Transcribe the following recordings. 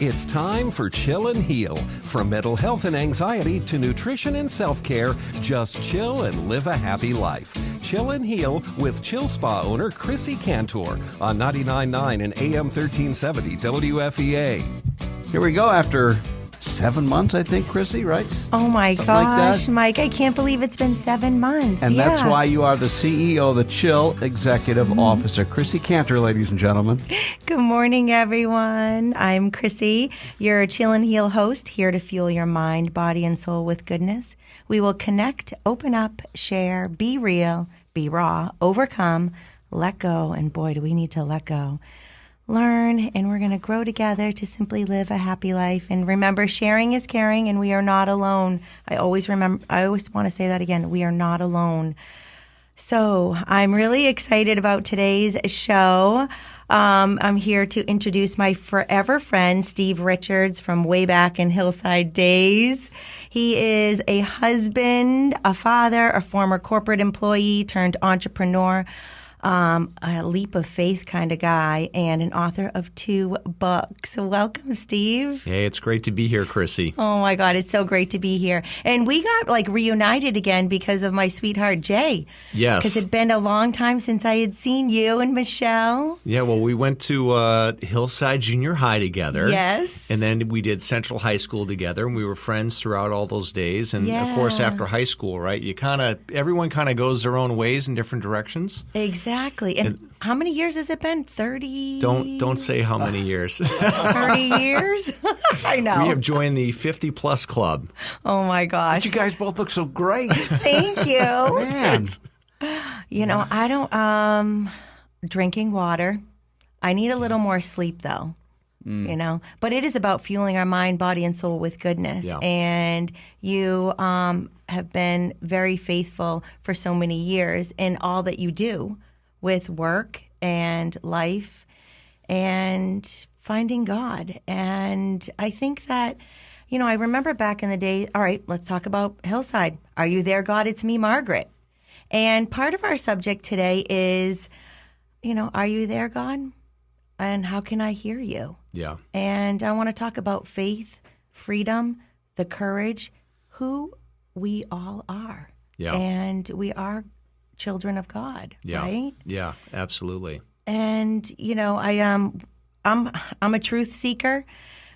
It's time for Chill and Heal. From mental health and anxiety to nutrition and self-care, just chill and live a happy life. Chill and Heal with Chill Spa owner Chrissy Cantor on 99.9 and AM 1370 WFEA. Here we go after 7 months, I think, Chrissy, right? Oh my Something gosh, like Mike, I can't believe it's been 7 months. And that's why you are the CEO, the Chill Executive Officer. Chrissy Cantor, ladies and gentlemen. Good morning, everyone. I'm Chrissy, your Chill and Heal host, here to fuel your mind, body, and soul with goodness. We will connect, open up, share, be real, be raw, overcome, let go, and boy, do we need to let go. Learn, and we're going to grow together to simply live a happy life. And remember, sharing is caring, and we are not alone. I always want to say that again. We are not alone. So I'm really excited about today's show. I'm here to introduce my forever friend, Steve Richards, from way back in Hillside days. He is a husband, a father, a former corporate employee turned entrepreneur, a leap of faith kind of guy, and an author of 2 books. Welcome, Steve. Hey, it's great to be here, Chrissy. Oh my God, it's so great to be here. And we got reunited again because of my sweetheart, Jay. Yes. Because it'd been a long time since I had seen you and Michelle. Yeah, well, we went to Hillside Junior High together. Yes. And then we did Central High School together, and we were friends throughout all those days. And Yeah. of course, after high school, right, everyone kind of goes their own ways in different directions. Exactly. And how many years has it been? 30? Don't say how many years. 30 years? I know. We have joined the 50-plus club. Oh my gosh. You guys both look so great. Thank you. Man. You know, I don't, drinking water. I need a little more sleep though, you know, but it is about fueling our mind, body, and soul with goodness. Yeah. And you, have been very faithful for so many years in all that you do with work and life and finding God. And I think that, you know, I remember back in the day, all right, let's talk about Hillside. Are you there, God? It's me, Margaret. And part of our subject today is, you know, are you there, God? And how can I hear you? Yeah. And I want to talk about faith, freedom, the courage, who we all are. Yeah. And we are children of God, Yeah. right? Yeah, absolutely. And, you know, I'm a truth seeker.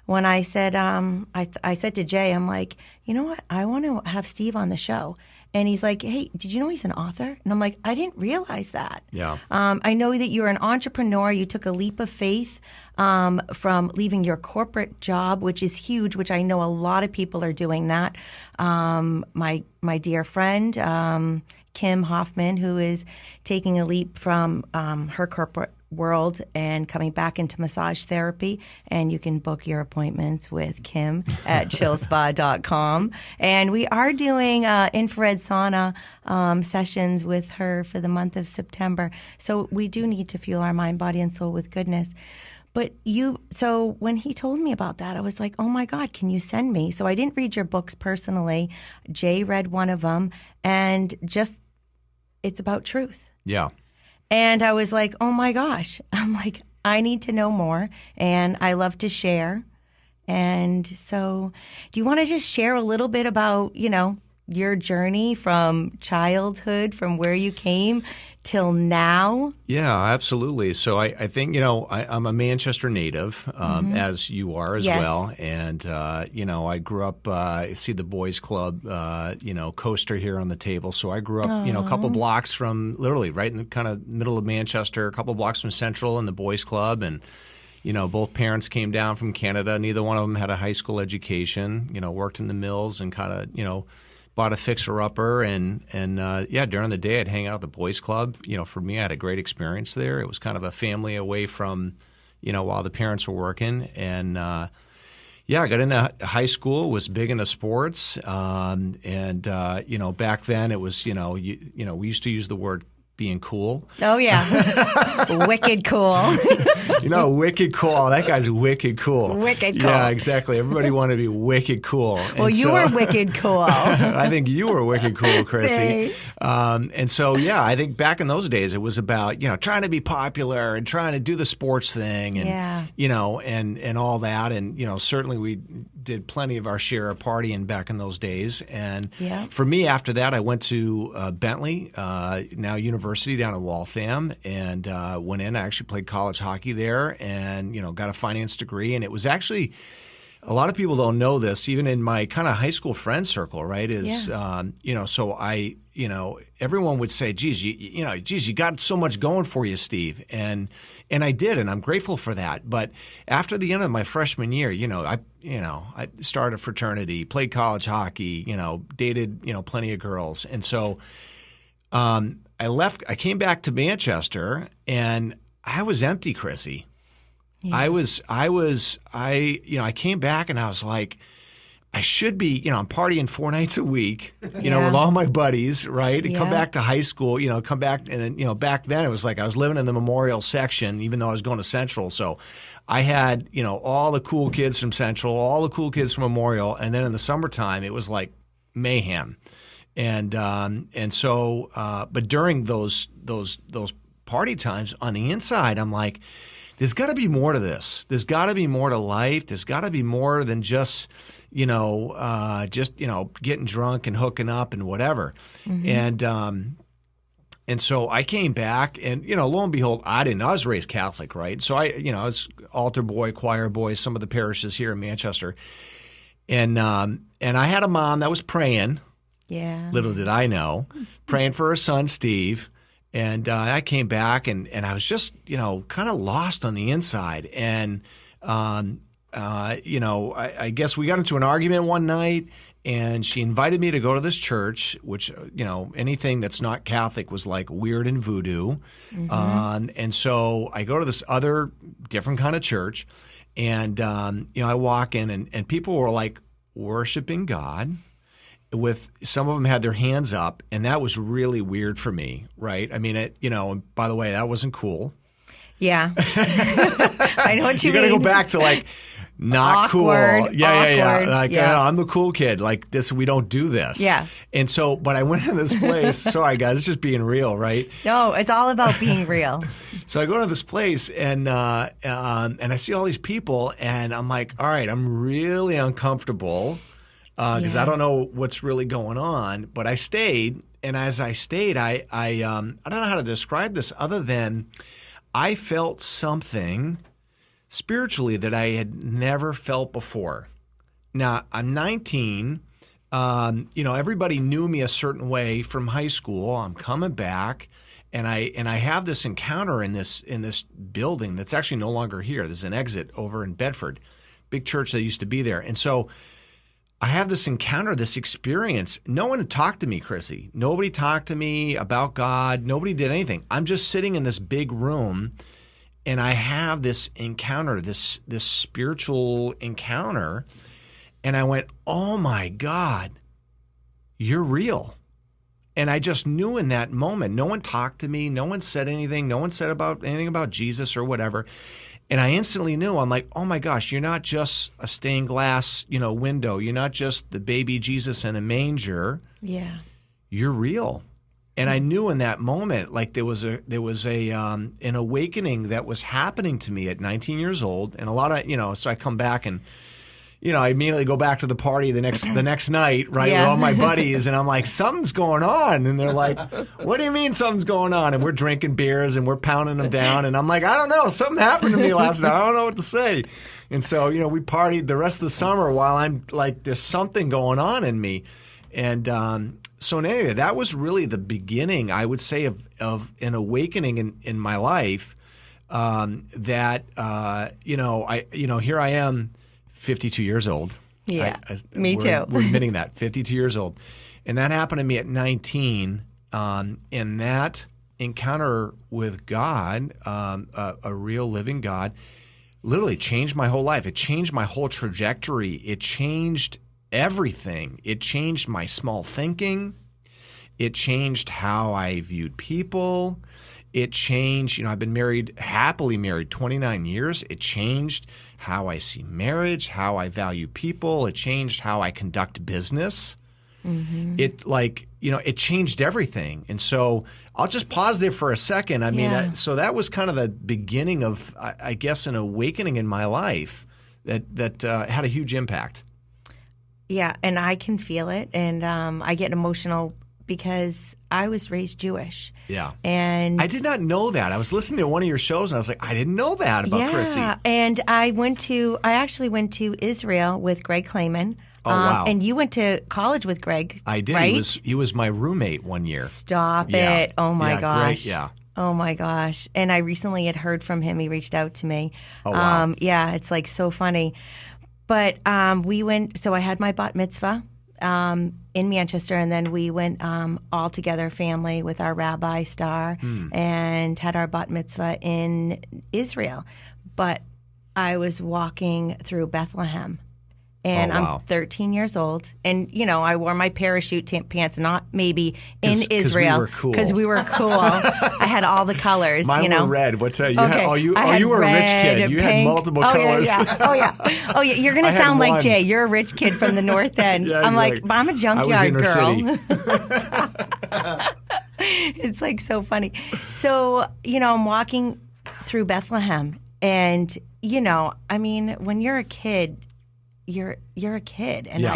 When I said, I said to Jay, I'm like, you know what? I want to have Steve on the show. And he's like, hey, did you know he's an author? And I'm like, I didn't realize that. Yeah. I know that you're an entrepreneur. You took a leap of faith from leaving your corporate job, which is huge, which I know a lot of people are doing that. My dear friend, Kim Hoffman, who is taking a leap from her corporate world and coming back into massage therapy. And you can book your appointments with Kim at chillspa.com. And we are doing infrared sauna sessions with her for the month of September. So we do need to fuel our mind, body, and soul with goodness. But so when he told me about that, I was like, oh my God, can you send me? So I didn't read your books personally. Jay read one of them, and it's about truth. Yeah. And I was like, oh my gosh. I'm like, I need to know more, and I love to share. And so do you want to just share a little bit about, you know, your journey from childhood, from where you came till now? Yeah, absolutely. So I think, you know, I'm a Manchester native, as you are as Yes. well. And, you know, I grew up, I see the boys club, you know, coaster here on the table. So I grew up, you know, a couple blocks from literally right in the kind of middle of Manchester, a couple blocks from Central and the boys club. And, you know, both parents came down from Canada. Neither one of them had a high school education, you know, worked in the mills and kind of, you know, bought a fixer-upper, and yeah, during the day I'd hang out at the boys club. You know, for me, I had a great experience there. It was kind of a family away from, you know, while the parents were working. And yeah, I got into high school, was big into sports, and you know, back then it was, you know, we used to use the word being cool. Oh, yeah. Wicked cool. Wicked cool. That guy's wicked cool. Wicked cool. Yeah, exactly. Everybody wanted to be wicked cool. Well, you were wicked cool. I think you were wicked cool, Chrissy. Thanks. And so, yeah, I think back in those days, it was about, trying to be popular and trying to do the sports thing and, and all that. And, certainly we did plenty of our share of partying back in those days. And for me, after that, I went to Bentley, now University down in Waltham, and went in. I actually played college hockey there and, got a finance degree. And it was actually, a lot of people don't know this, even in my kind of high school friend circle, right, is, so I, everyone would say, geez, you got so much going for you, Steve. And I did, and I'm grateful for that. But after the end of my freshman year, I started a fraternity, played college hockey, dated, plenty of girls. And so I came back to Manchester, and I was empty, Chrissy. Yeah. I came back and I was like, I should be, I'm partying 4 nights a week, with all my buddies, right? And come back to high school, come back. And then, back then it was like I was living in the Memorial section, even though I was going to Central. So I had, all the cool kids from Central, all the cool kids from Memorial. And then in the summertime, it was like mayhem. And so, but during those party times on the inside, I'm like, there's got to be more to this. There's got to be more to life. There's got to be more than just, getting drunk and hooking up and whatever. Mm-hmm. And so I came back and, lo and behold, I was raised Catholic, right? So I was altar boy, choir boy, some of the parishes here in Manchester. And I had a mom that was praying. Yeah. Little did I know, praying for her son, Steve. And I came back and I was just, kind of lost on the inside. And, I guess we got into an argument one night and she invited me to go to this church, which, anything that's not Catholic was like weird and voodoo. Mm-hmm. And so I go to this other different kind of church and, I walk in and people were like worshiping God. With some of them had their hands up, and that was really weird for me, right? I mean, and by the way, that wasn't cool. Yeah. I know what you mean. You got to go back to like not awkward, cool. Yeah. Like, I'm the cool kid. Like this, we don't do this. Yeah. And so, but I went to this place. Sorry, guys, it's just being real, right? No, it's all about being real. So I go to this place and I see all these people, and I'm like, all right, I'm really uncomfortable. Because I don't know what's really going on, but I stayed, and as I stayed, I don't know how to describe this other than I felt something spiritually that I had never felt before. Now, I'm 19. Everybody knew me a certain way from high school. I'm coming back, and I have this encounter in this building that's actually no longer here. There's an exit over in Bedford, big church that used to be there, and so I have this encounter, this experience. No one talked to me, Chrissy. Nobody talked to me about God. Nobody did anything. I'm just sitting in this big room, and I have this encounter, this spiritual encounter, and I went, oh, my God, you're real. And I just knew in that moment. No one talked to me. No one said anything. No one said anything about Jesus or whatever. And I instantly knew, I'm like, oh my gosh, you're not just a stained glass, window. You're not just the baby Jesus in a manger. Yeah. You're real. And I knew in that moment, like there was an awakening that was happening to me at 19 years old. And a lot of, so I come back and, I immediately go back to the party the next night, right, with all my buddies, and I'm like, something's going on. And they're like, what do you mean something's going on? And we're drinking beers and we're pounding them down. And I'm like, I don't know. Something happened to me last night. I don't know what to say. And so, we partied the rest of the summer while I'm like, there's something going on in me. And so anyway, that was really the beginning, I would say, of an awakening in my life that, here I am, 52 years old. Yeah, me too. We're admitting that, 52 years old. And that happened to me at 19. And that encounter with God, a real living God, literally changed my whole life. It changed my whole trajectory. It changed everything. It changed my small thinking. It changed how I viewed people. It changed, I've been happily married 29 years. It changed how I see marriage, how I value people. It changed how I conduct business. Mm-hmm. It changed everything. And so I'll just pause there for a second. So that was kind of the beginning of, I guess, an awakening in my life that had a huge impact. Yeah, and I can feel it, and I get emotional because I was raised Jewish. Yeah. And I did not know that. I was listening to one of your shows, and I was like, I didn't know that about Chrissy. Yeah, and I actually went to Israel with Greg Clayman. Oh, wow. And you went to college with Greg. I did. Right? He was my roommate one year. Stop it. Oh, my gosh. Great. Yeah. Oh, my gosh. And I recently had heard from him. He reached out to me. Oh, wow. Yeah, it's like so funny. But we went, so I had my bat mitzvah in Manchester, and then we went all together, family, with our rabbi Star, and had our bat mitzvah in Israel. But I was walking through Bethlehem. And I'm 13 years old. And, I wore my parachute pants, not maybe in Israel. Because we were cool. I had all the colors, Mine were red. What's that? You were red, a rich kid. You pink. had multiple colors. Yeah. Oh, yeah. You're going to sound like Jay. You're a rich kid from the North End. Yeah, I'm like, I'm a junkyard girl. It's like so funny. So, I'm walking through Bethlehem. And, when you're a kid, you're a kid, and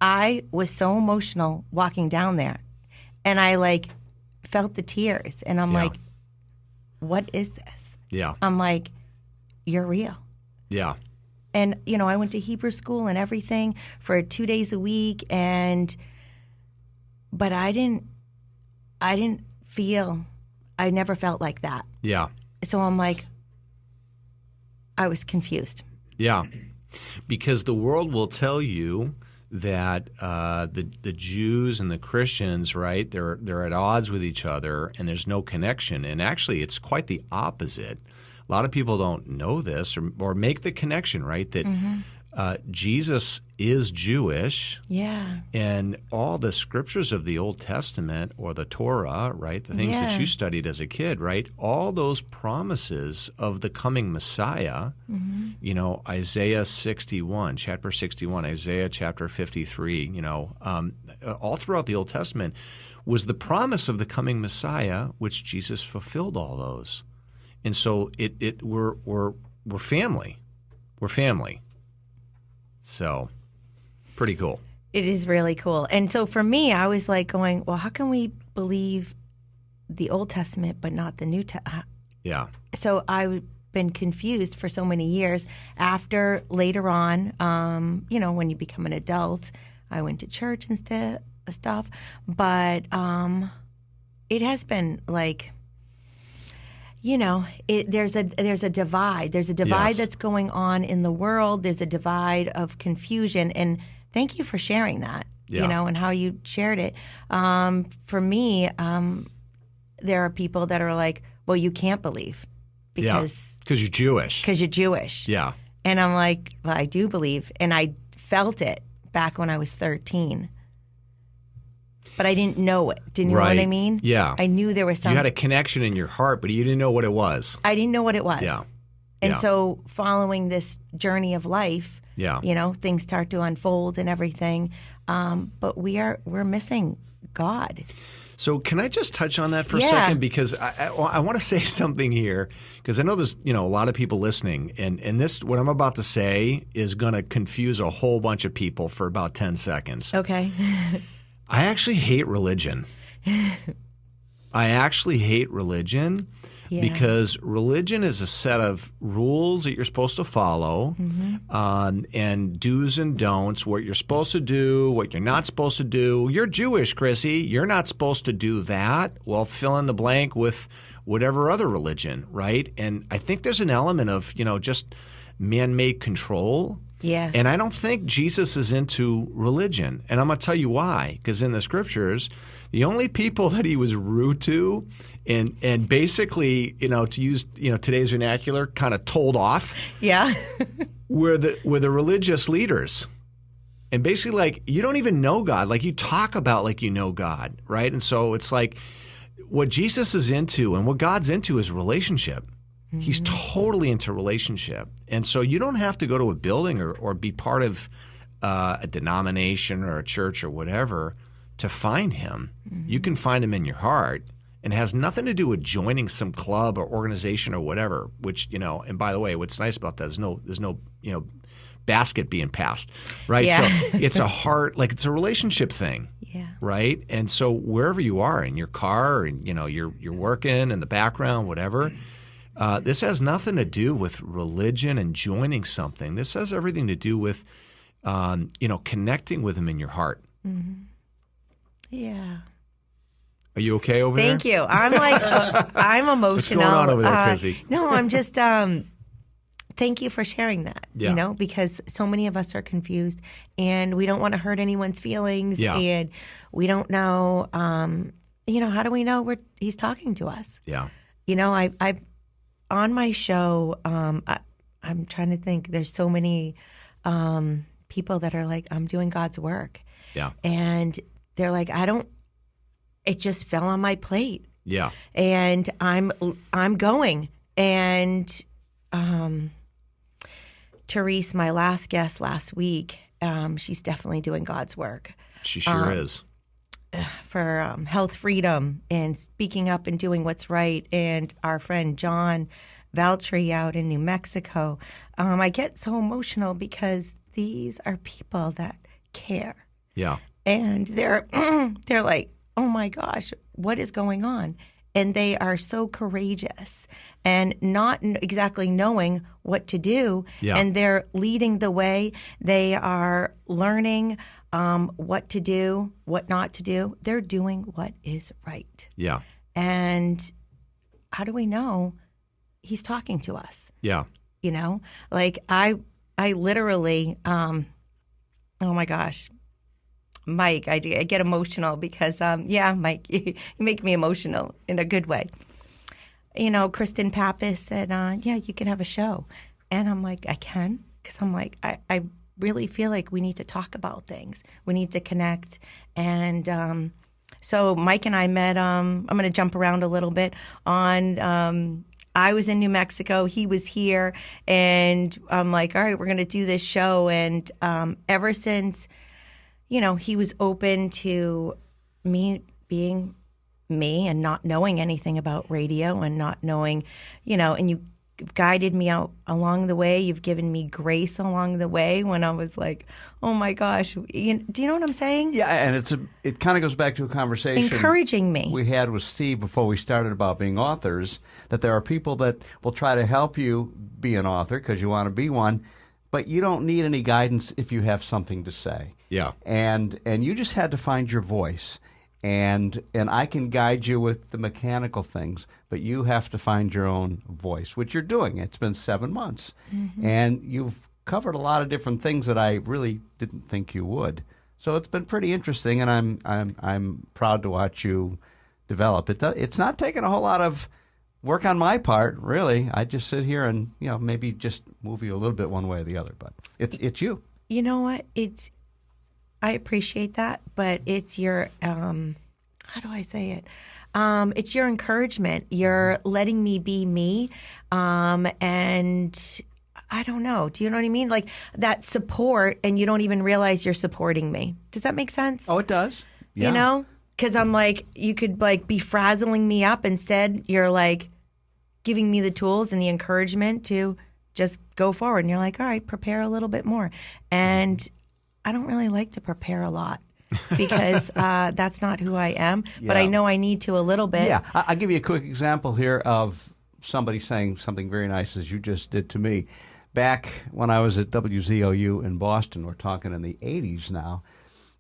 I was so emotional walking down there, and I felt the tears, and I'm like, what is this? Yeah. I'm like, you're real. Yeah. And I went to Hebrew school and everything for 2 days a week, but I never felt like that. Yeah. So I'm like, I was confused. Yeah. Because the world will tell you that the Jews and the Christians, right, they're at odds with each other, and there's no connection. And actually, it's quite the opposite. A lot of people don't know this or make the connection, right, that Jesus is Jewish. Yeah. And all the scriptures of the Old Testament or the Torah, right, the things that you studied as a kid, right, all those promises of the coming Messiah, Isaiah 61, chapter 61, Isaiah chapter 53, all throughout the Old Testament was the promise of the coming Messiah, which Jesus fulfilled all those. And so we're family. We're family. So, pretty cool. It is really cool. And so for me, I was like going, well, how can we believe the Old Testament but not the New Testament? Yeah. So I've been confused for so many years. After later on, when you become an adult, I went to church and stuff. But it has been like, there's a divide. There's a divide that's going on in the world. There's a divide of confusion. And thank you for sharing that, and how you shared it. For me, there are people that are like, well, you can't believe because you're Jewish. Because you're Jewish. Yeah. And I'm like, well, I do believe. And I felt it back when I was 13. But I didn't know it. Didn't you know what I mean? Yeah. I knew there was something. You had a connection in your heart, but you didn't know what it was. I didn't know what it was. Yeah. And so following this journey of life, things start to unfold and everything. But we're missing God. So can I just touch on that for a second? Because I want to say something here, because I know there's a lot of people listening, and this, what I'm about to say is going to confuse a whole bunch of people for about 10 seconds. Okay. I actually hate religion. Because religion is a set of rules that you're supposed to follow, and do's and don'ts, what you're supposed to do, what you're not supposed to do. You're Jewish, Chrissy. You're not supposed to do that. Well, fill in the blank with whatever other religion, right? And I think there's an element of, just man-made control. Yes. And I don't think Jesus is into religion. And I'm going to tell you why. Because in the scriptures, the only people that he was rude to and basically, to use, today's vernacular, kind of told off were the religious leaders. And basically, like, you don't even know God. Like, you talk about like you know God, right? And so it's like what Jesus is into and what God's into is relationship. Mm-hmm. He's totally into relationship. And so you don't have to go to a building or be part of a denomination or a church or whatever to find him. Mm-hmm. You can find him in your heart. And it has nothing to do with joining some club or organization or whatever, which, and by the way, what's nice about that is there's no basket being passed, right? Yeah. So it's a heart, like it's a relationship thing, yeah, right? And so wherever you are, in your car, and you're working in the background, whatever, this has nothing to do with religion and joining something. This has everything to do with, connecting with him in your heart. Mm-hmm. Yeah. Are you okay over there? Thank you. I'm like, I'm emotional. What's going on over there, Chrissy? No, I'm just, thank you for sharing that, because so many of us are confused and we don't want to hurt anyone's feelings. Yeah. And we don't know, how do we know he's talking to us? Yeah. I on my show, I'm trying to think, there's so many people that are like, I'm doing God's work. Yeah. And they're like, it just fell on my plate. Yeah. And I'm going. And Therese, my last guest last week, she's definitely doing God's work. She sure is. For health freedom and speaking up and doing what's right. And our friend John Valtry out in New Mexico. I get so emotional because these are people that care. Yeah. And they're like, oh my gosh, what is going on? And they are so courageous and not exactly knowing what to do. Yeah. And they're leading the way. They are learning what to do, what not to do. They're doing what is right. Yeah. And how do we know he's talking to us? Yeah. Like I literally, oh my gosh. Mike, I get emotional because, Mike, you make me emotional in a good way. Kristen Pappas said, you can have a show. And I'm like, I can? Because I'm like, I really feel like we need to talk about things. We need to connect. And so Mike and I met, I'm going to jump around a little bit on I was in New Mexico. He was here. And I'm like, all right, we're going to do this show. And ever since he was open to me being me and not knowing anything about radio and not knowing, and you guided me out along the way. You've given me grace along the way when I was like, oh my gosh. Do you know what I'm saying? Yeah, and it kind of goes back to a conversation encouraging me we had with Steve before we started about being authors, that there are people that will try to help you be an author because you want to be one, but you don't need any guidance if you have something to say. Yeah. And you just had to find your voice. And I can guide you with the mechanical things, but you have to find your own voice, which you're doing. It's been 7 months. Mm-hmm. And you've covered a lot of different things that I really didn't think you would. So it's been pretty interesting, and I'm proud to watch you develop. It's not taking a whole lot of work on my part, really. I just sit here and maybe just move you a little bit one way or the other, but it's you. You know what? I appreciate that, but it's your, how do I say it? It's your encouragement. You're letting me be me. And I don't know. Do you know what I mean? Like that support, and you don't even realize you're supporting me. Does that make sense? Oh, it does. Yeah. Because I'm like, you could like be frazzling me up. Instead, you're like giving me the tools and the encouragement to just go forward. And you're like, all right, prepare a little bit more. And I don't really like to prepare a lot because that's not who I am. Yeah. But I know I need to a little bit. Yeah. I'll give you a quick example here of somebody saying something very nice, as you just did to me. Back when I was at WZOU in Boston, we're talking in the 80s now,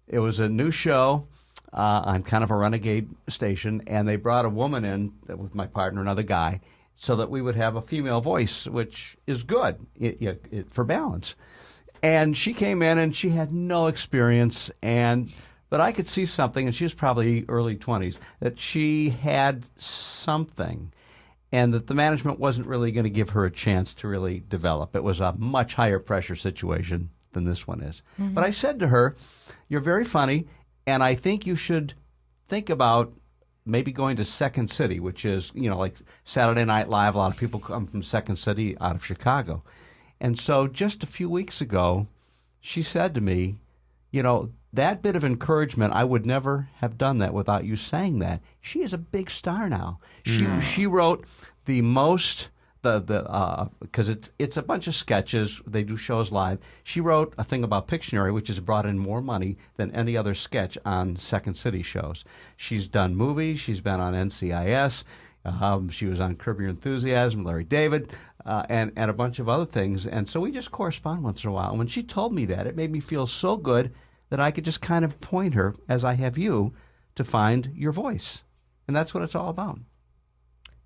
it was a new show on kind of a renegade station, and they brought a woman in with my partner, another guy, so that we would have a female voice, which is good for balance. And she came in, and she had no experience, but I could see something, and she was probably early 20s, that she had something, and that the management wasn't really going to give her a chance to really develop. It was a much higher pressure situation than this one is. But I said to her, you're very funny, and I think you should think about maybe going to Second City, which is, like Saturday Night Live. A lot of people come from Second City out of Chicago. And so just a few weeks ago, she said to me, that bit of encouragement, I would never have done that without you saying that. She is a big star now. She wrote the most, because it's a bunch of sketches. They do shows live. She wrote a thing about Pictionary, which has brought in more money than any other sketch on Second City shows. She's done movies. She's been on NCIS. She was on Curb Your Enthusiasm, Larry David, and a bunch of other things. And so we just correspond once in a while. And when she told me that, it made me feel so good that I could just kind of point her, as I have you, to find your voice. And that's what it's all about.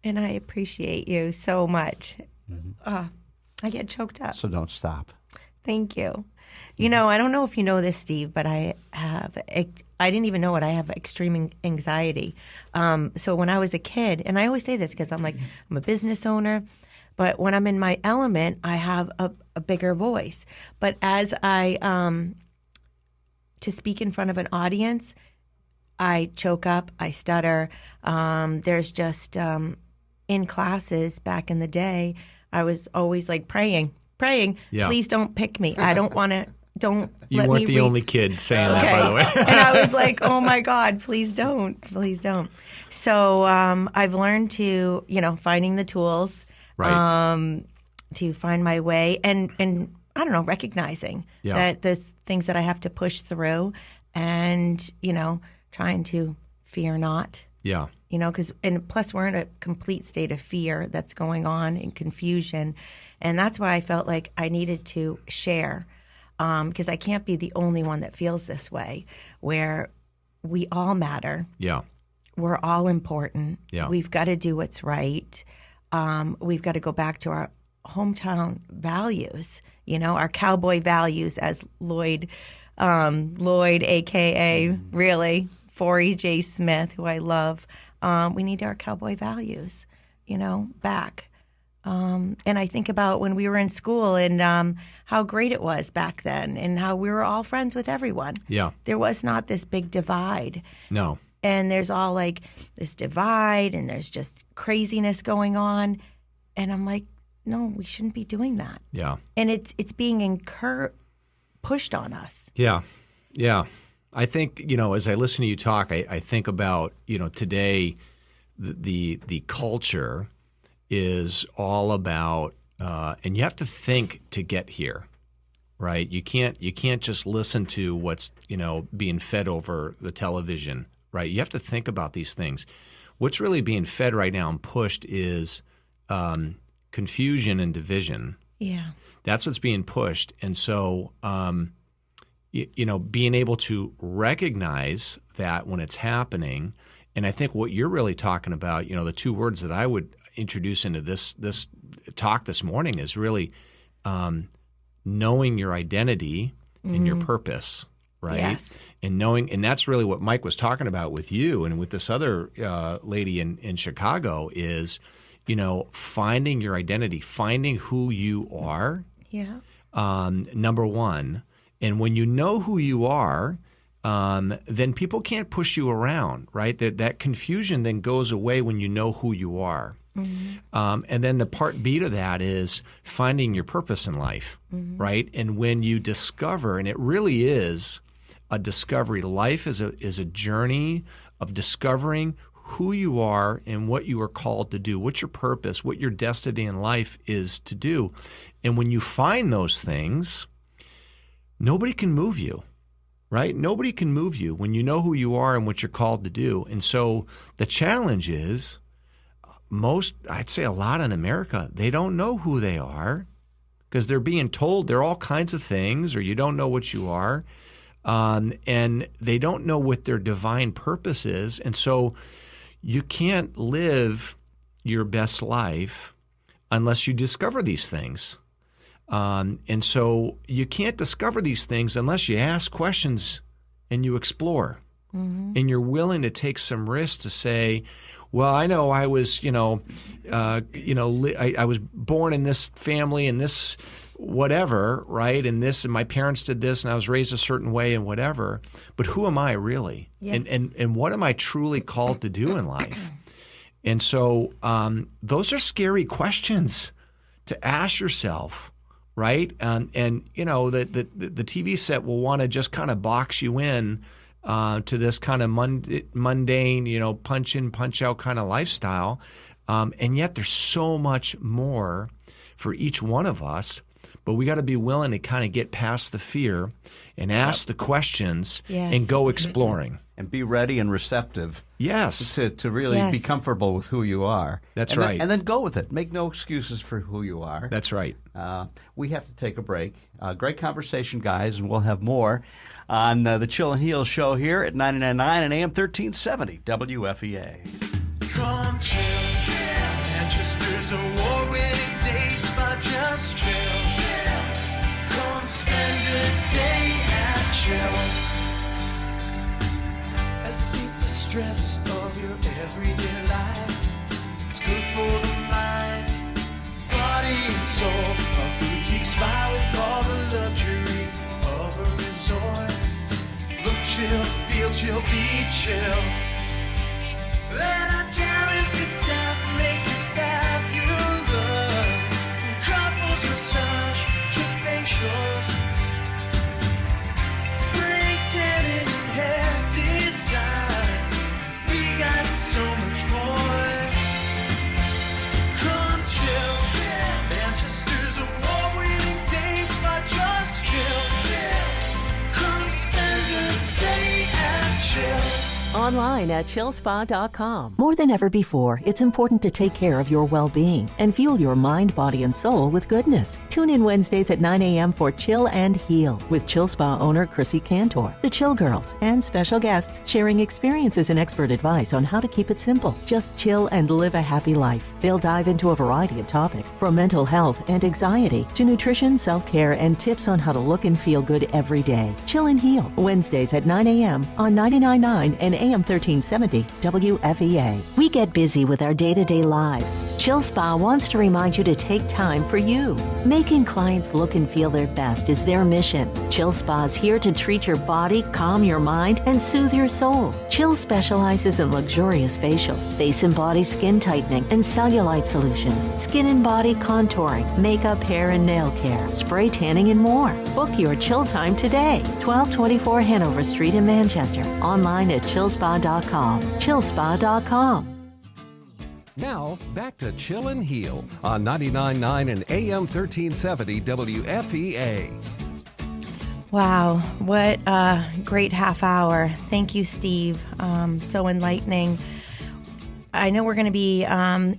And I appreciate you so much. I get choked up. So don't stop. Thank you. I don't know if you know this, Steve, but I didn't even know it. I have extreme anxiety. So when I was a kid, and I always say this because I'm a business owner, but when I'm in my element, I have a bigger voice. But as to speak in front of an audience, I choke up, I stutter. There's just, in classes back in the day, I was always praying, please don't pick me. I don't want to, don't you let weren't me the only kid saying that, by the way. And I was like, oh my God, please don't. So I've learned to, finding the tools, Right. To find my way and I don't know, recognizing that there's things that I have to push through and, trying to fear not. Yeah. And plus we're in a complete state of fear that's going on and confusion. And that's why I felt like I needed to share because I can't be the only one that feels this way, where we all matter. Yeah. We're all important. Yeah. We've got to do what's right. We've got to go back to our hometown values, our cowboy values, as Lloyd, a.k.a. really, 4E.J. Smith, who I love. We need our cowboy values, back. And I think about when we were in school and how great it was back then and how we were all friends with everyone. Yeah. There was not this big divide. No. And there's all this divide and there's just craziness going on. And I'm like, no, we shouldn't be doing that. Yeah. And it's being pushed on us. Yeah. Yeah. I think, as I listen to you talk, I think about, today the culture is all about, and you have to think to get here, right? You can't just listen to what's, being fed over the television, right? You have to think about these things. What's really being fed right now and pushed is confusion and division. Yeah. That's what's being pushed. And so, being able to recognize that when it's happening, and I think what you're really talking about, the two words that I would introduce into this talk this morning is really knowing your identity and your purpose, right? Yes. And that's really what Mike was talking about with you and with this other lady in Chicago is, finding your identity, finding who you are. Yeah. Number one. And when you know who you are, then people can't push you around, right? That confusion then goes away when you know who you are. Mm-hmm. And then the part B to that is finding your purpose in life, right? And when you discover, and it really is a discovery, life is a journey of discovering who you are and what you are called to do, what your purpose, what your destiny in life is to do. And when you find those things, nobody can move you, right? Nobody can move you when you know who you are and what you're called to do. And so the challenge is I'd say a lot in America, they don't know who they are because they're being told they're all kinds of things or you don't know what you are. And they don't know what their divine purpose is. And so you can't live your best life unless you discover these things. And so you can't discover these things unless you ask questions and you explore. Mm-hmm. And you're willing to take some risks to say, well, I know I was, I was born in this family and this whatever, right? And this, and my parents did this, and I was raised a certain way, and whatever. But who am I really? Yeah. And what am I truly called to do in life? And so those are scary questions to ask yourself, right? And you know, the TV set will want to just kind of box you in to this kind of mundane, you know, punch in, punch out kind of lifestyle. And yet there's so much more for each one of us. But we got to be willing to kind of get past the fear and ask the questions and go exploring. And be ready and receptive. Yes. To really be comfortable with who you are. That's right. And then go with it. Make no excuses for who you are. That's right. We have to take a break. Great conversation, guys, and we'll have more on the Chill and Heal show here at 99.9 and AM 1370 WFEA. Come chill, Manchester's award-winning days by just chill. Come spend a day at Chill. Escape the stress of your everyday life. It's good for the mind, body and soul. A boutique spa with all the luxury of a resort. Look chill, feel chill, be chill. Let our talented staff make it fabulous. From couples massage to facials, spray tanning and hair design. We got so much more. Come chill. Manchester's award-winning days by just chill. Come spend a day at Chill. Online at chillspa.com. More than ever before, it's important to take care of your well-being and fuel your mind, body, and soul with goodness. Tune in Wednesdays at 9 a.m. for Chill and Heal with Chill Spa owner Chrissy Cantor, the Chill Girls, and special guests sharing experiences and expert advice on how to keep it simple. Just chill and live a happy life. They'll dive into a variety of topics, from mental health and anxiety to nutrition, self-care, and tips on how to look and feel good every day. Chill and Heal, Wednesdays at 9 a.m. on 99.9 and AM 1370 WFEA. We get busy with our day-to-day lives. Chill Spa wants to remind you to take time for you. Making clients look and feel their best is their mission. Chill Spa is here to treat your body, calm your mind, and soothe your soul. Chill specializes in luxurious facials, face and body skin tightening, and cellulite solutions, skin and body contouring, makeup, hair, and nail care, spray tanning, and more. Book your chill time today. 1224 Hanover Street in Manchester. Online at chillspa.com. Chillspa.com. Now, back to Chill and Heal on 99.9 and AM 1370 WFEA. Wow, what a great half hour. Thank you, Steve. So enlightening. I know we're going to be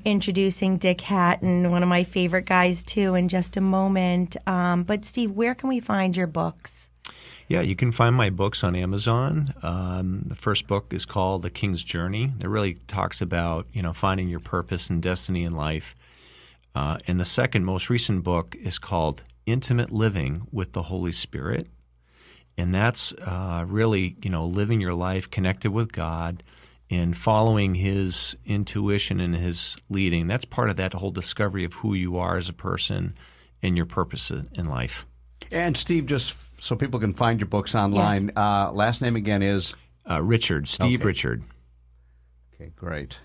introducing Dick Hatton, one of my favorite guys, too, in just a moment. But, Steve, where can we find your books? Yeah, you can find my books on Amazon. The first book is called The King's Journey. It really talks about, you know, finding your purpose and destiny in life. And the second, most recent book is called Intimate Living with the Holy Spirit. And that's really, you know, living your life connected with God and following His intuition and His leading. That's part of that whole discovery of who you are as a person and your purpose in life. And Steve, just so people can find your books online, last name again is? Richard, Steve Richard. Okay, great.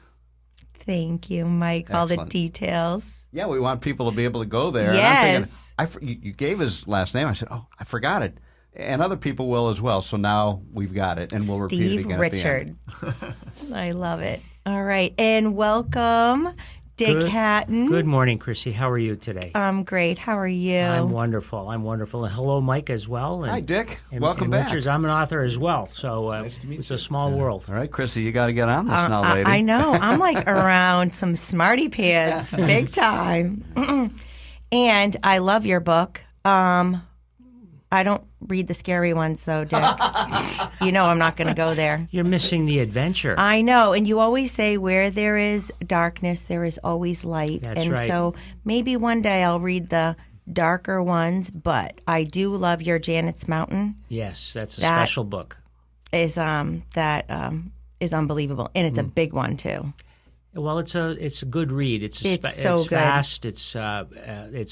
Thank you, Mike. Excellent. All the details. Yeah, we want people to be able to go there. Yes. And I'm thinking, you gave his last name. I said, oh, I forgot it. And other people will as well. So now we've got it, and we'll repeat it again Richard. at the end. I love it. All right. And welcome, Dick Hatton. Good morning, Chrissy. How are you today? I'm great. How are you? I'm wonderful. And hello, Mike, as well. And, Hi, Dick. and, Welcome and back. Richards, I'm an author as well. So it's a small world. All right, Chrissy, you got to get on this now, lady. I know. I'm like around some smarty pants, big time. And I love your book. I don't read the scary ones, though, Dick. You know I'm not going to go there. You're missing the adventure. I know. And you always say where there is darkness, there is always light. That's right. So maybe one day I'll read the darker ones, but I do love your Janet's Mountain. Yes, that's a special book. Is unbelievable. And it's a big one, too. Well, it's a good read. It's so it's good. fast. It's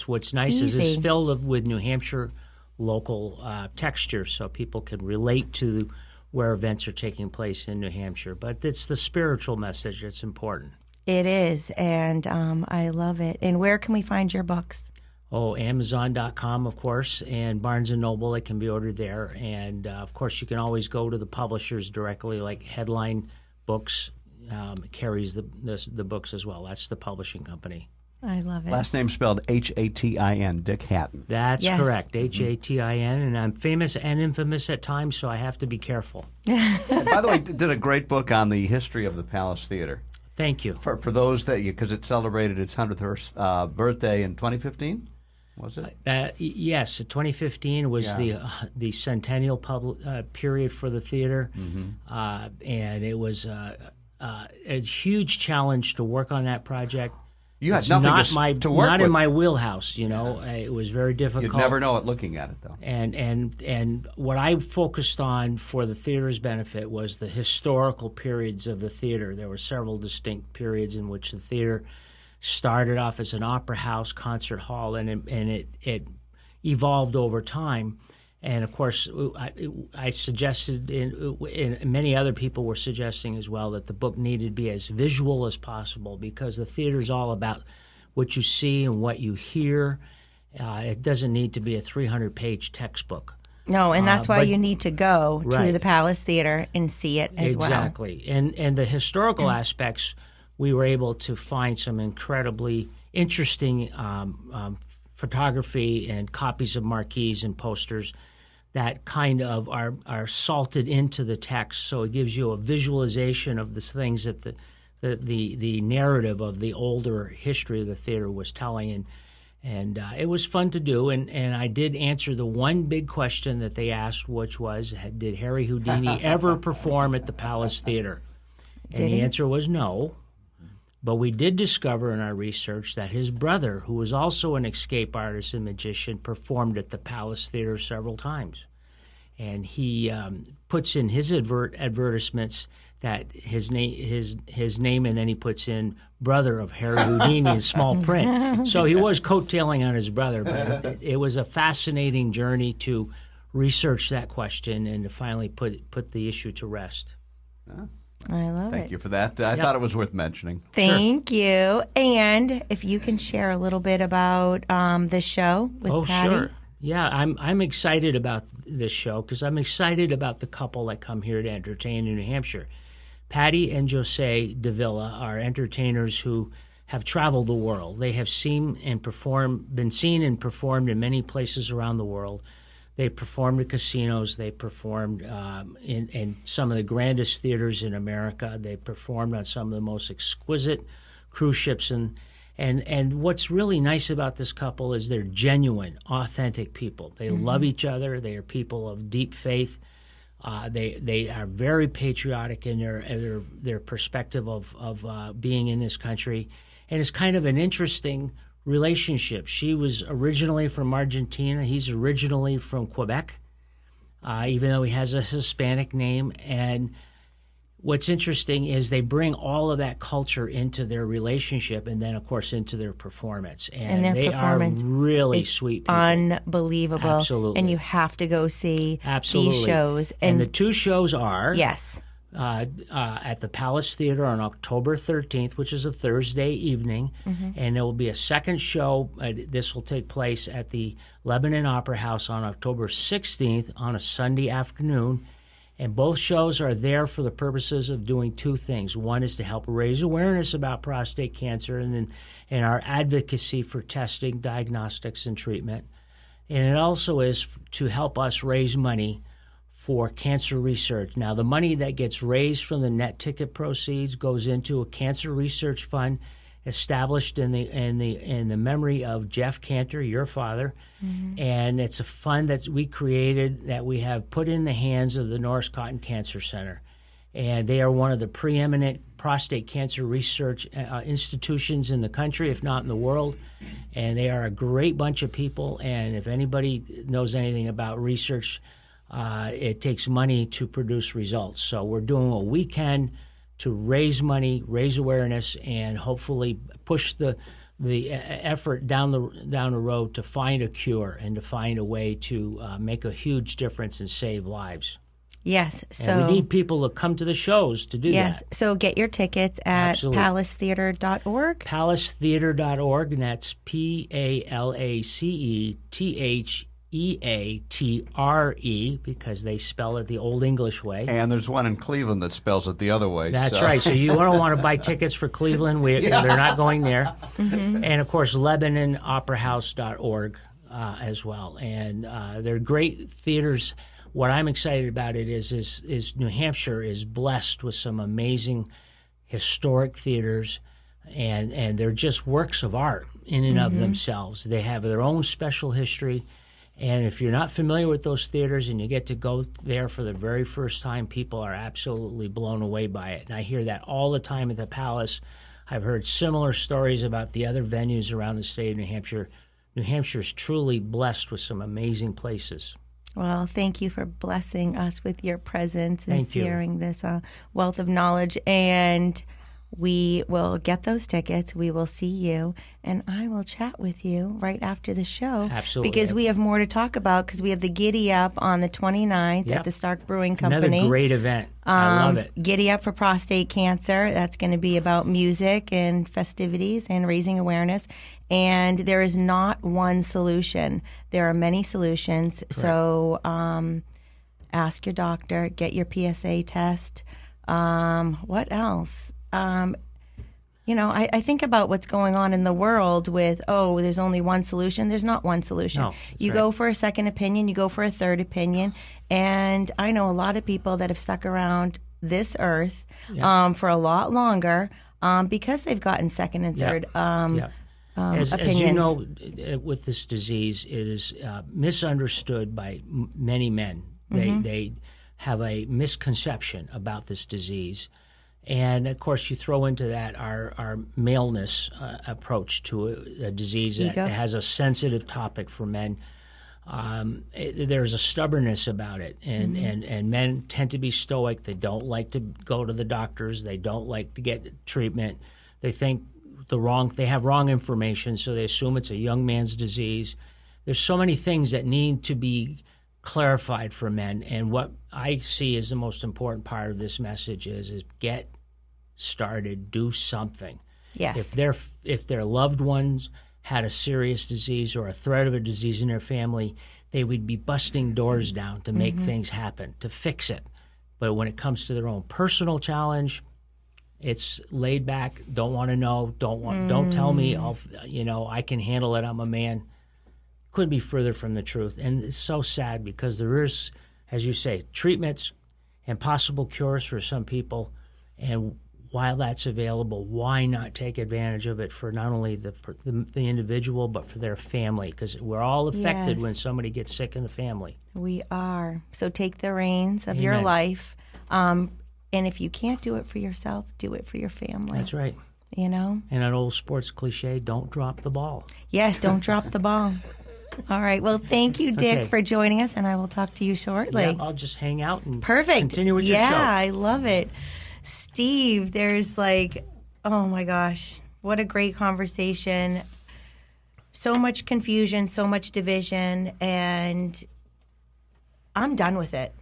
what's nice is Easy. it's filled with New Hampshire local texture, so people can relate to where events are taking place in New Hampshire. But it's the spiritual message that's important. It is, and I love it. And where can we find your books? Oh, Amazon.com, of course, and Barnes & Noble. It can be ordered there. And, of course, you can always go to the publishers directly, like Headline Books carries the books as well. That's the publishing company. I love it. Last name spelled H-A-T-I-N, Dick Hatton. That's Yes. correct, H-A-T-I-N, and I'm famous and infamous at times, so I have to be careful. By the way, did a great book on the history of the Palace Theater. Thank you. For those that because it celebrated its 100th birthday in 2015, was it? Yes, 2015 was the centennial period for the theater, and it was a huge challenge to work on that project. You had It's nothing not to work not with. in my wheelhouse. It was very difficult. You'd never know it looking at it, though. And what I focused on for the theater's benefit was the historical periods of the theater. There were several distinct periods in which the theater started off as an opera house, concert hall, and it evolved over time. And of course, I suggested, and many other people were suggesting as well, that the book needed to be as visual as possible because the theater is all about what you see and what you hear. It doesn't need to be a 300-page textbook. No, and that's why but- you need to go to Right. the Palace Theater and see it as well. Exactly. And the historical aspects, we were able to find some incredibly interesting photography and copies of marquees and posters that kind of are salted into the text, so it gives you a visualization of the things that the narrative of the older history of the theater was telling, and it was fun to do, and I did answer the one big question that they asked, which was, did Harry Houdini ever perform at the Palace Theater? And the answer was no. But we did discover in our research that his brother, who was also an escape artist and magician, performed at the Palace Theater several times. And he puts in his advertisements that his name, and then he puts in brother of Harry Houdini in small print. So he was coattailing on his brother, but it was a fascinating journey to research that question and to finally put the issue to rest. I love it. Thank you for that. I thought it was worth mentioning. Thank you. And if you can share a little bit about the show with Patty. Sure. Yeah, I'm excited about this show because I'm excited about the couple that come here to entertain in New Hampshire. Patty and Jose Davila are entertainers who have traveled the world. They have been seen and performed in many places around the world. They performed at casinos. They performed in some of the grandest theaters in America. They performed on some of the most exquisite cruise ships. And what's really nice about this couple is they're genuine, authentic people. They love each other. They are people of deep faith. They are very patriotic in their perspective of being in this country. And it's kind of an interesting relationship. She was originally from Argentina. He's originally from Quebec, even though he has a Hispanic name. And what's interesting is they bring all of that culture into their relationship and then, of course, into their performance. And their they performance are really is sweet people. Unbelievable. Absolutely. And you have to go see Absolutely. these shows. And the two shows are yes. At the Palace Theater on October 13th, which is a Thursday evening. And there will be a second show. This will take place at the Lebanon Opera House on October 16th on a Sunday afternoon. And both shows are there for the purposes of doing two things. One is to help raise awareness about prostate cancer and our advocacy for testing, diagnostics, and treatment. And it also is to help us raise money for cancer research. Now, the money that gets raised from the net ticket proceeds goes into a cancer research fund established in the memory of Jeff Cantor, your father, and it's a fund that we created that we have put in the hands of the Norris Cotton Cancer Center, and they are one of the preeminent prostate cancer research institutions in the country, if not in the world, and they are a great bunch of people. And if anybody knows anything about research, it takes money to produce results. So we're doing what we can raise money, raise awareness, and hopefully push the effort down the road to find a cure and to find a way to make a huge difference and save lives. Yes. So and we need people to come to the shows to do that. Yes. So get your tickets at palacetheater.org. Palacetheater.org, and that's PALACETHEATRE, because they spell it the old English way. And there's one in Cleveland that spells it the other way. That's right. So you don't want to buy tickets for Cleveland. They're not going there. Mm-hmm. And, of course, LebanonOperaHouse.org as well. And they're great theaters. What I'm excited about it is New Hampshire is blessed with some amazing historic theaters, and they're just works of art in and of themselves. They have their own special history, and if you're not familiar with those theaters and you get to go there for the very first time, people are absolutely blown away by it. And I hear that all the time at the Palace. I've heard similar stories about the other venues around the state of New Hampshire. New Hampshire is truly blessed with some amazing places. Well, thank you for blessing us with your presence and Thank you. sharing this wealth of knowledge. And we will get those tickets. We will see you. And I will chat with you right after the show. Absolutely. Because we have more to talk about, because we have the Giddy Up on the 29th Yep. at the Stark Brewing Company. Another great event. I love it. Giddy Up for Prostate Cancer. That's going to be about music and festivities and raising awareness. And there is not one solution. There are many solutions. Correct. So ask your doctor, get your PSA test. What else? I think about what's going on in the world with, there's only one solution. There's not one solution. No, you go for a second opinion. You go for a third opinion. And I know a lot of people that have stuck around this earth for a lot longer because they've gotten second and third As opinions. you know, with this disease, it is misunderstood by many men. They have a misconception about this disease. And, of course, you throw into that our maleness approach to a disease that has a sensitive topic for men. There's a stubbornness about it, and men tend to be stoic. They don't like to go to the doctors. They don't like to get treatment. They think they have wrong information, so they assume it's a young man's disease. There's so many things that need to be clarified for men, and what I see as the most important part of this message is get started, do something. Yes. If their loved ones had a serious disease or a threat of a disease in their family, they would be busting doors down to make things happen, to fix it. But when it comes to their own personal challenge, it's laid back, don't want to know, don't tell me, I can handle it, I'm a man. Couldn't be further from the truth. And it's so sad because there is, as you say, treatments and possible cures for some people. And while that's available, why not take advantage of it for not only the individual, but for their family? Because we're all affected when somebody gets sick in the family. We are. So take the reins of your life. And if you can't do it for yourself, do it for your family. That's right. And an old sports cliche, don't drop the ball. Yes, don't drop the ball. All right. Well, thank you, Dick, for joining us, and I will talk to you shortly. Yeah, I'll just hang out and Perfect. continue with your show. Yeah, I love it. Steve, there's oh my gosh, what a great conversation. So much confusion, so much division, and I'm done with it.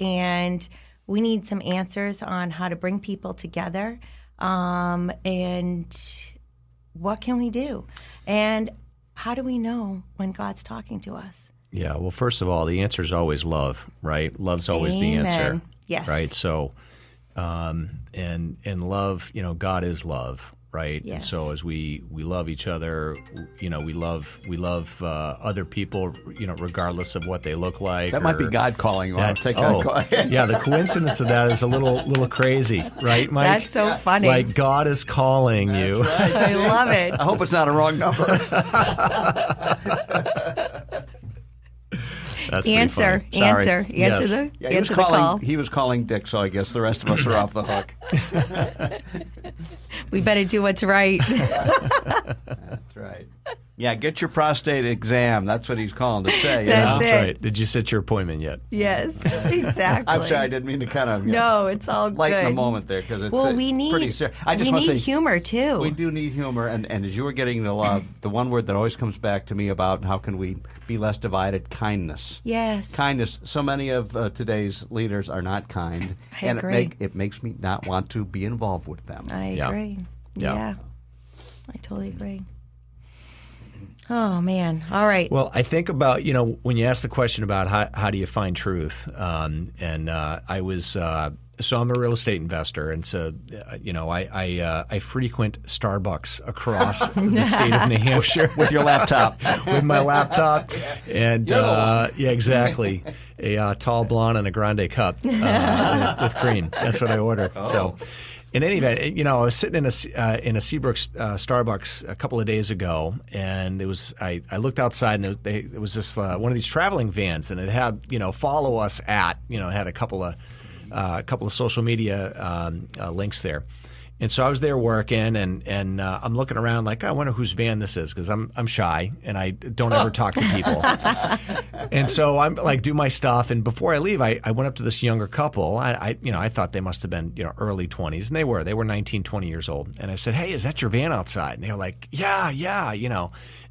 And we need some answers on how to bring people together, and what can we do? And how do we know when God's talking to us? Yeah, well, first of all, the answer is always love, right? Love's always the answer. Yes. Right? So, and love, God is love, right? Yes. And so as we love each other, we love other people, regardless of what they look like. That might be God calling you. I'll take that call. Yeah, the coincidence of that is a little crazy, right, Mike? That's so funny. Like God is calling you. I love it. I hope it's not a wrong number. That's Answer pretty funny. the call. He was calling Dick, so I guess the rest of us are off the hook. We better do what's right. That's right. Yeah, get your prostate exam. That's what he's calling to say. You That's know? it. Right. Did you set your appointment yet? Yes, exactly. I'm sorry, I didn't mean to kind of No, it's all lighten good. the moment there because it's Well, we need pretty serious. I just we want to need say humor too. we do need humor, and as you were getting to love, the one word that always comes back to me about how can we be less divided, kindness. Yes. Kindness. So many of today's leaders are not kind, I and agree. it makes me not want to be involved with them. I Yeah. agree. Yeah. Yeah. I totally agree. Oh man! All right. Well, I think about, when you ask the question about how do you find truth, I was so I'm a real estate investor, and so I frequent Starbucks across the state of New Hampshire With your laptop. with my laptop, and yeah, exactly, a tall blonde and a grande cup with cream. That's what I order. So. In any event, I was sitting in a Seabrook Starbucks a couple of days ago, and it was I looked outside, and it was this one of these traveling vans, and it had follow us at it had a couple of social media links there. And so I was there working, and I'm looking around like, I wonder whose van this is, because I'm shy and I don't ever talk to people. And so I'm like, do my stuff. And before I leave, I went up to this younger couple. I thought they must have been early 20s, and they were 19, 20 years old. And I said, hey, is that your van outside? And they were like, yeah,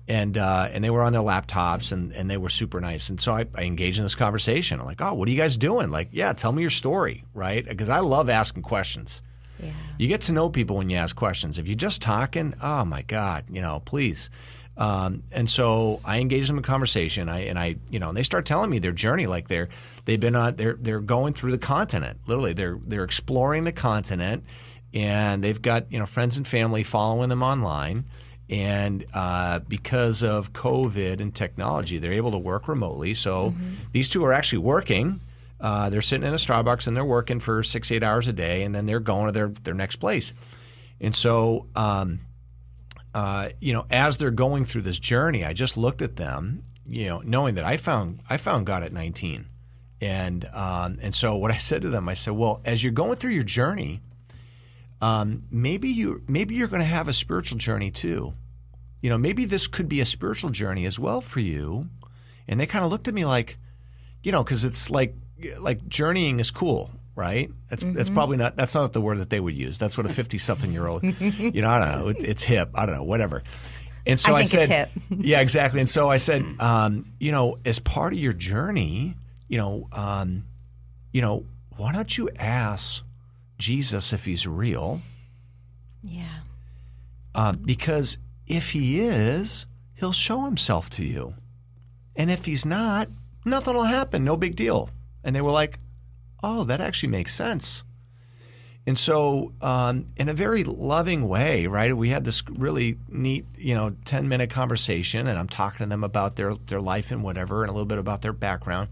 And they were on their laptops, and they were super nice. And so I engaged in this conversation. I'm like, oh, what are you guys doing? Like, yeah, tell me your story, right? Because I love asking questions. Yeah. You get to know people when you ask questions. If you're just talking, oh my God, please. And so I engaged them in conversation. And they start telling me their journey, like they're going through the continent. Literally, they're exploring the continent, and they've got friends and family following them online. And because of COVID and technology, they're able to work remotely. So these two are actually working. They're sitting in a Starbucks, and they're working for 6-8 hours a day, and then they're going to their next place. And so, as they're going through this journey, I just looked at them, knowing that I found God at 19. And so what I said to them, I said, well, as you're going through your journey, maybe you're going to have a spiritual journey too. Maybe this could be a spiritual journey as well for you. And they kind of looked at me like, because it's like journeying is cool, right? That's probably not. That's not the word that they would use. That's what a 50-something-year-old. I don't know. It's hip. I don't know. Whatever. And so I said, it's hip. Yeah, exactly. And so I said, as part of your journey, why don't you ask Jesus if he's real? Yeah. Because if he is, he'll show himself to you. And if he's not, nothing will happen. No big deal. And they were like, oh, that actually makes sense. And so in a very loving way, right, we had this really neat, 10-minute conversation, and I'm talking to them about their life and whatever, and a little bit about their background.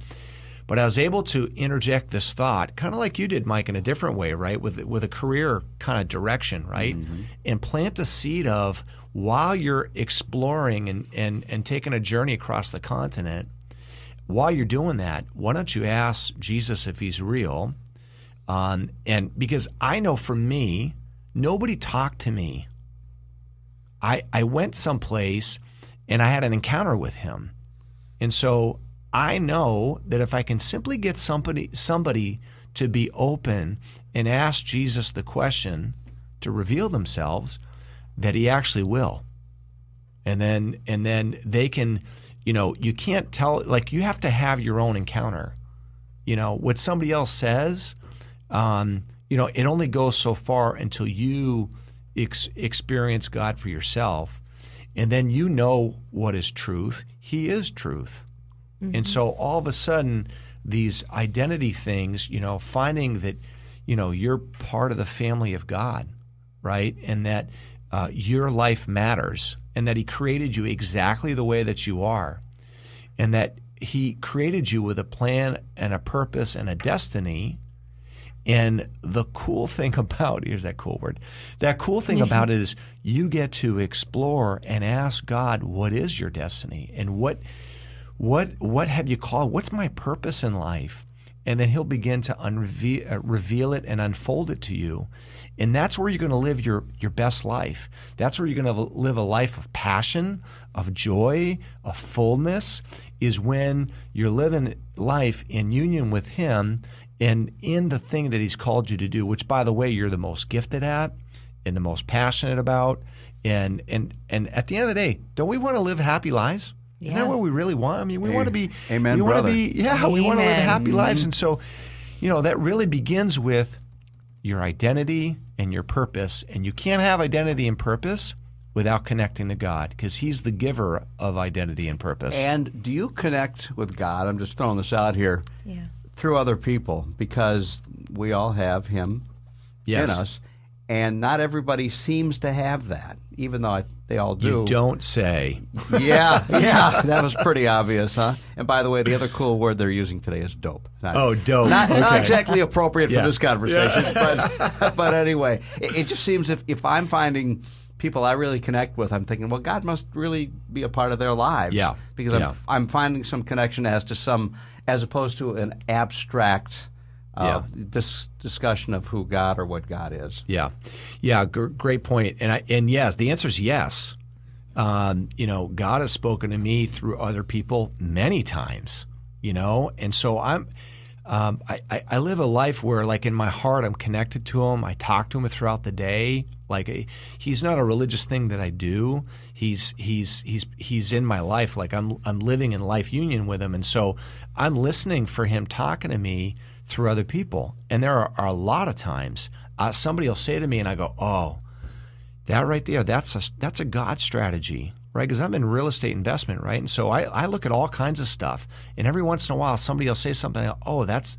But I was able to interject this thought, kind of like you did, Mike, in a different way, right, with a career kind of direction, right, and plant the seed of, while you're exploring and taking a journey across the continent, while you're doing that, why don't you ask Jesus if he's real? And because I know for me, nobody talked to me. I went someplace and I had an encounter with him. And so I know that if I can simply get somebody to be open and ask Jesus the question to reveal themselves, that he actually will. And then they can, you can't tell, like, you have to have your own encounter. What somebody else says, it only goes so far until you experience God for yourself. And then what is truth. He is truth. Mm-hmm. And so all of a sudden, these identity things, finding that, you're part of the family of God, right? And that your life matters, and that he created you exactly the way that you are, and that he created you with a plan and a purpose and a destiny. And the cool thing about, here's that cool word, that cool thing about it is you get to explore and ask God, what is your destiny? And what have you called? What's my purpose in life? and then he'll begin to reveal it and unfold it to you. And that's where you're going to live your best life. That's where you're going to live a life of passion, of joy, of fullness, is when you're living life in union with him and in the thing that he's called you to do, which, by the way, you're the most gifted at and the most passionate about. And at the end of the day, don't we want to live happy lives? Isn't that what we really want? I mean, we want to be, Amen, we want to brother. be, we want to live happy lives. And so, that really begins with your identity and your purpose. And you can't have identity and purpose without connecting to God, because he's the giver of identity and purpose. And do you connect with God? I'm just throwing this out here. Yeah. Through other people, because we all have him in us. And not everybody seems to have that, even though they all do. You don't say. Yeah, that was pretty obvious, huh? And by the way, the other cool word they're using today is dope. Dope. Not exactly appropriate for this conversation, Yeah. but anyway, it just seems if I'm finding people I really connect with, I'm thinking, well, God must really be a part of their lives. Yeah. Because I'm finding some connection as opposed to an abstract discussion of who God or what God is. Yeah, great point. And yes, the answer is yes. God has spoken to me through other people many times. And so I live a life where, like, in my heart, I'm connected to him. I talk to him throughout the day. Like, he's not a religious thing that I do. He's in my life. Like, I'm living in life union with him, and so I'm listening for him talking to me through other people. And there are a lot of times somebody will say to me, and I go, "Oh, that right there, that's a God strategy." Right, because I'm in real estate investment, right? And so I look at all kinds of stuff, and every once in a while somebody will say something, and I go, "Oh, that's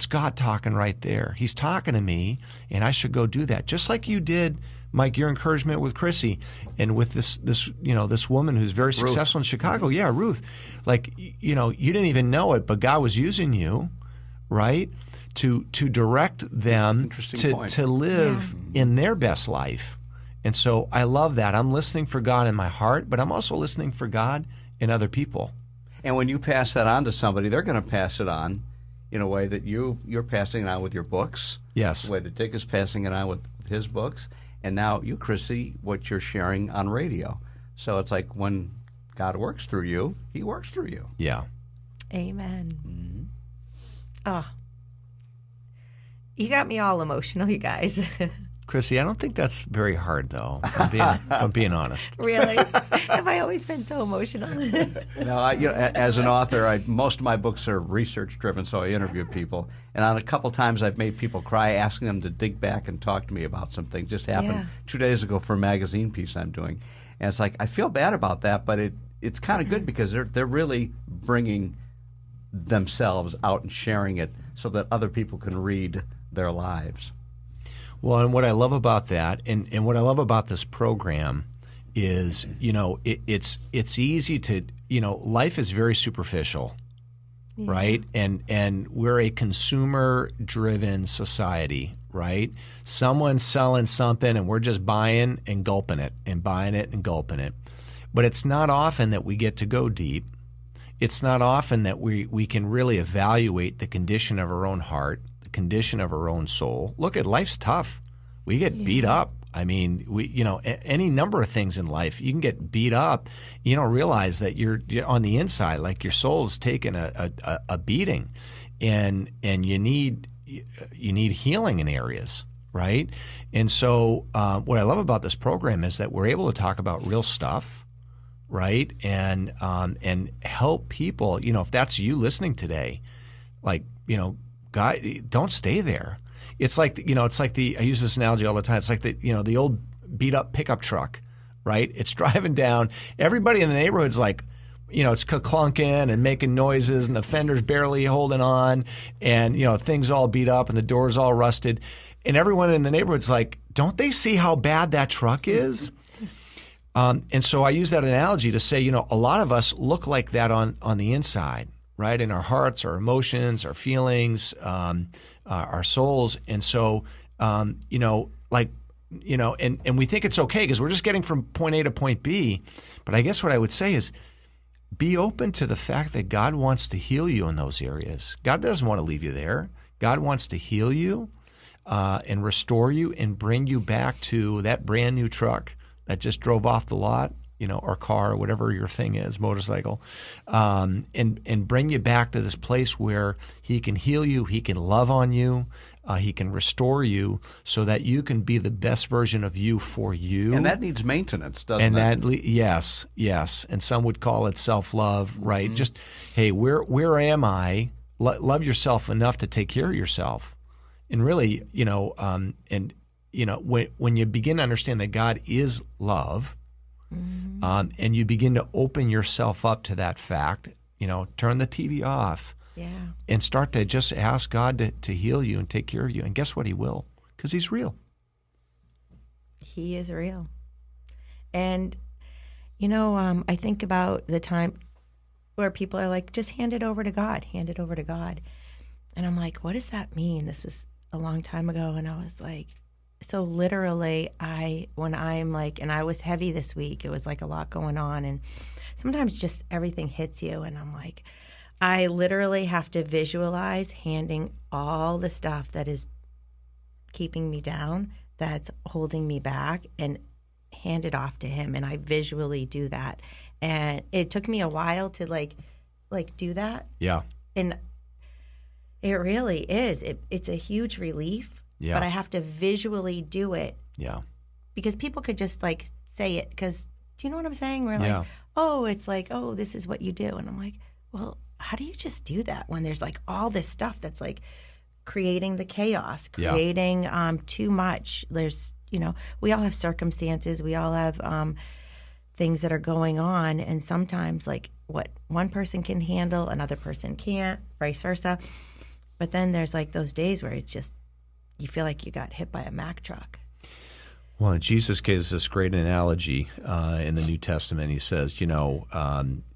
God talking right there. He's talking to me, and I should go do that." Just like you did, Mike, your encouragement with Chrissy and with this woman who's very successful in Chicago. Yeah, Ruth. Like, you didn't even know it, but God was using you, right, to direct them to live in their best life. And so I love that. I'm listening for God in my heart, but I'm also listening for God in other people. And when you pass that on to somebody, they're going to pass it on in a way that you're passing it on with your books. Yes. The way that Dick is passing it on with his books. And now you, Chrissy, what you're sharing on radio. So it's like when God works through you, he works through you. Yeah. Amen. Mm-hmm. Oh, you got me all emotional, you guys. Chrissy, I don't think that's very hard, though, if I'm being honest. Really? Have I always been so emotional? No, as an author, most of my books are research-driven, so I interview people. And on a couple times, I've made people cry, asking them to dig back and talk to me about something. Just happened 2 days ago for a magazine piece I'm doing. And it's like, I feel bad about that, but it's kind of good because they're really bringing themselves out and sharing it so that other people can read their lives. Well, and what I love about that, and what I love about this program is, it's easy to, life is very superficial, right? And we're a consumer-driven society, right? Someone's selling something, and we're just buying and gulping it, and buying it and gulping it. But it's not often that we get to go deep. It's not often that we can really evaluate the condition of our own heart, condition of our own soul. Look, at life's tough. We get beat up. I mean, any number of things in life, you can get beat up. You don't realize that you're on the inside, like your soul's taking a beating, and you need healing in areas, right? And so, what I love about this program is that we're able to talk about real stuff, right? And help people. If that's you listening today, like, God, don't stay there. It's like, I use this analogy all the time. It's like the old beat up pickup truck, right? It's driving down. Everybody in the neighborhood's like, it's clunking and making noises, and the fender's barely holding on, and, things all beat up and the door's all rusted. And everyone in the neighborhood's like, don't they see how bad that truck is? And so I use that analogy to say, a lot of us look like that on the inside, right? In our hearts, our emotions, our feelings, our souls. And so, and we think it's okay because we're just getting from point A to point B. But I guess what I would say is be open to the fact that God wants to heal you in those areas. God doesn't want to leave you there. God wants to heal you and restore you and bring you back to that brand new truck that just drove off the lot, or car, or whatever your thing is, motorcycle, and bring you back to this place where he can heal you, he can love on you, he can restore you so that you can be the best version of you for you. And that needs maintenance, doesn't it? Yes. And some would call it self-love, right? Mm-hmm. Just, hey, where am I? Love yourself enough to take care of yourself. And really, when you begin to understand that God is love, mm-hmm. And you begin to open yourself up to that fact, turn the TV off, and start to just ask God to heal you and take care of you. And guess what? He will, because he's real. He is real. And, I think about the time where people are like, just hand it over to God, hand it over to God. And I'm like, what does that mean? This was a long time ago. And I was like, so literally, when I'm like, and I was heavy this week, it was like a lot going on. And sometimes just everything hits you. And I'm like, I literally have to visualize handing all the stuff that is keeping me down, that's holding me back, and hand it off to him. And I visually do that. And it took me a while to like do that. Yeah. And it really is. It's a huge relief. Yeah. But I have to visually do it. Yeah. Because people could just say it. Because do you know what I'm saying? We're yeah. like, oh, it's like, oh, this is what you do. And I'm like, well, how do you just do that when there's all this stuff that's creating the chaos, creating too much? There's, we all have circumstances. We all have things that are going on. And sometimes what one person can handle, another person can't, vice versa. But then there's those days where it's just, you feel like you got hit by a Mack truck. Well, Jesus gives this great analogy in the New Testament. He says,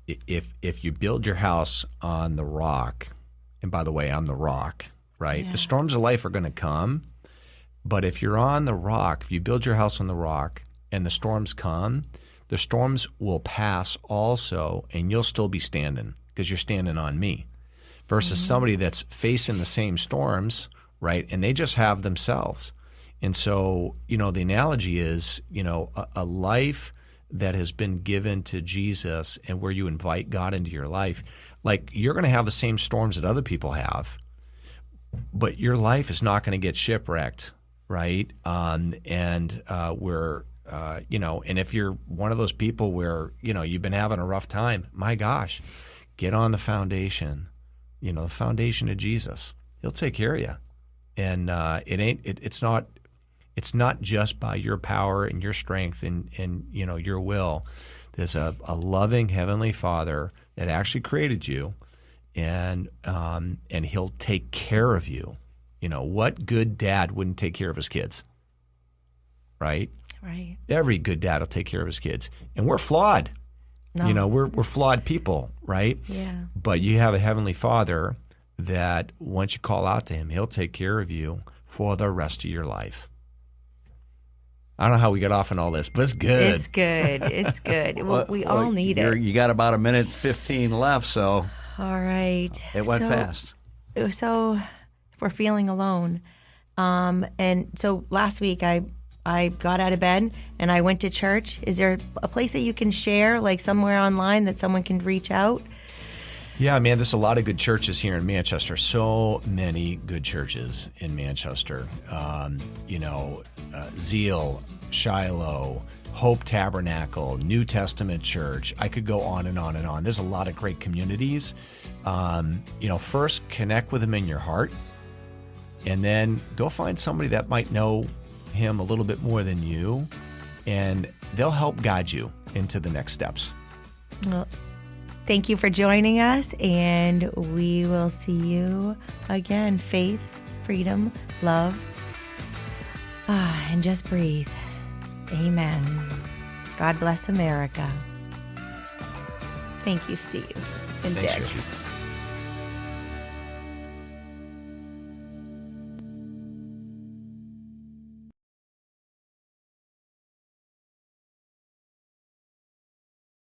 if you build your house on the rock, and by the way, I'm the rock, right? Yeah. The storms of life are going to come, but if you're on the rock, if you build your house on the rock and the storms come, the storms will pass also, and you'll still be standing because you're standing on me. Versus mm-hmm. somebody that's facing the same storms, right? And they just have themselves. And so, the analogy is, a life that has been given to Jesus and where you invite God into your life, you're going to have the same storms that other people have, but your life is not going to get shipwrecked, right? And if you're one of those people where, you've been having a rough time, my gosh, get on the foundation, the foundation of Jesus. He'll take care of you. And it's not just by your power and your strength and your will. There's a loving Heavenly Father that actually created you, and He'll take care of you. What good dad wouldn't take care of his kids? Right? Right. Every good dad will take care of his kids. And we're flawed. No. We're flawed people, right? Yeah. But you have a Heavenly Father that once you call out to Him, He'll take care of you for the rest of your life. I don't know how we got off on all this, but it's good. It's good. It's good. Well, we all need it. You got about 1:15 left, so. All right. It went fast. So if we're feeling alone. And so last week I got out of bed and I went to church. Is there a place that you can share, somewhere online that someone can reach out? Yeah, man, there's a lot of good churches here in Manchester. So many good churches in Manchester. Zeal, Shiloh, Hope Tabernacle, New Testament Church. I could go on and on and on. There's a lot of great communities. First connect with them in your heart, and then go find somebody that might know Him a little bit more than you, and they'll help guide you into the next steps. Well, thank you for joining us, and we will see you again. Faith, freedom, love, and just breathe. Amen. God bless America. Thank you, Steve and Thanks, Dick. Chrissy.